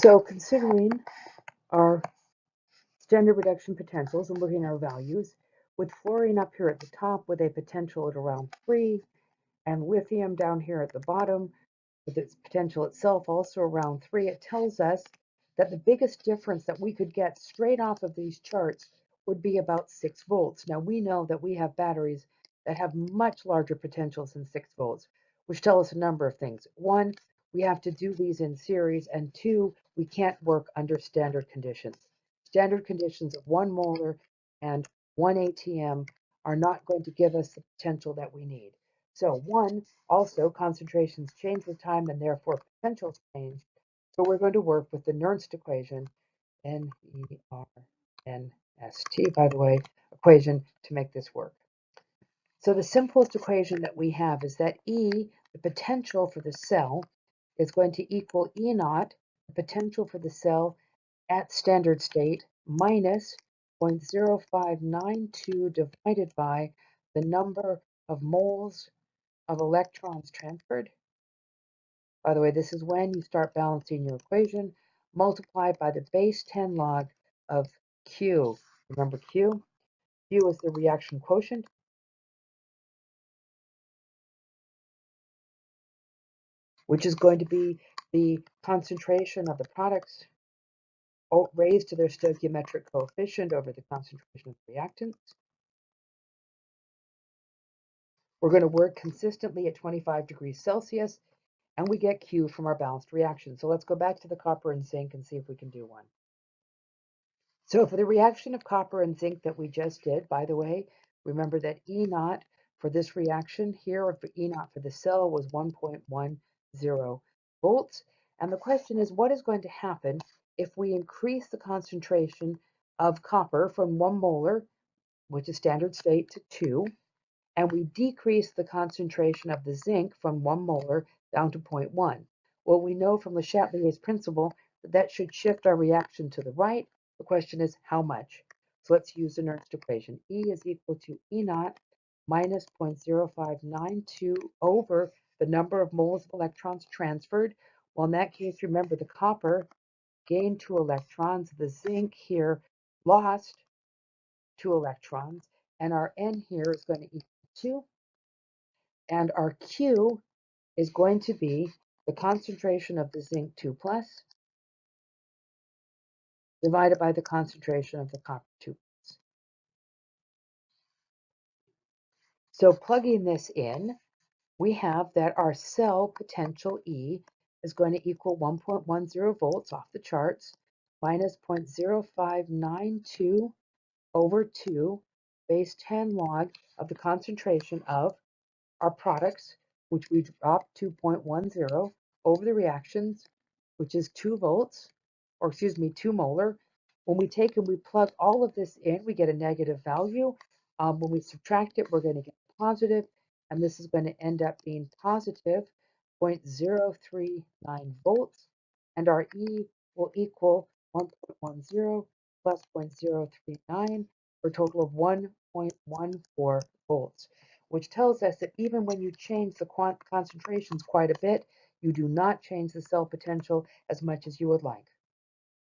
So considering our standard reduction potentials and looking at our values, with fluorine up here at the top with a potential at around 3, and lithium down here at the bottom with its potential itself also around 3, it tells us that the biggest difference that we could get straight off of these charts would be about 6 volts. Now we know that we have batteries that have much larger potentials than 6 volts, which tell us a number of things. One, we have to do these in series, and two, we can't work under standard conditions. Standard conditions of 1 molar and 1 ATM are not going to give us the potential that we need. So one, also concentrations change with time and therefore potentials change. So we're going to work with the Nernst equation, N-E-R-N-S-T, by the way, equation to make this work. So the simplest equation that we have is that E, the potential for the cell, is going to equal E naught, the potential for the cell at standard state, minus 0.0592 divided by the number of moles of electrons transferred. By the way, this is when you start balancing your equation, multiplied by the base 10 log of Q. Remember Q? Q is the reaction quotient, which is going to be the concentration of the products raised to their stoichiometric coefficient over the concentration of the reactants. We're going to work consistently at 25 degrees Celsius, and we get Q from our balanced reaction. So let's go back to the copper and zinc and see if we can do one. So for the reaction of copper and zinc that we just did, by the way, remember that E naught for this reaction here, or for E naught for the cell, was 1.10 volts. And the question is, what is going to happen if we increase the concentration of copper from 1 molar, which is standard state, to 2, and we decrease the concentration of the zinc from 1 molar down to 0.1? Well, we know from Le Chatelier's principle that that should shift our reaction to the right. The question is how much? So let's use the Nernst equation. E is equal to E naught minus 0.0592 over the number of moles of electrons transferred. Well, in that case, remember the copper gained 2 electrons, the zinc here lost 2 electrons, and our N here is going to equal 2, and our Q is going to be the concentration of the zinc 2 plus divided by the concentration of the copper 2 plus. So plugging this in, we have that our cell potential E is going to equal 1.10 volts off the charts minus 0.0592 over 2 base 10 log of the concentration of our products, which we dropped 2.10 over the reactions, which is 2 volts, or excuse me, 2 molar. When we take and we plug all of this in, we get a negative value. When we subtract it, we're going to get positive, and this is going to end up being positive 0.039 volts, and our E will equal 1.10 plus 0.039 for a total of 1.14 volts, which tells us that even when you change the concentrations quite a bit, you do not change the cell potential as much as you would like.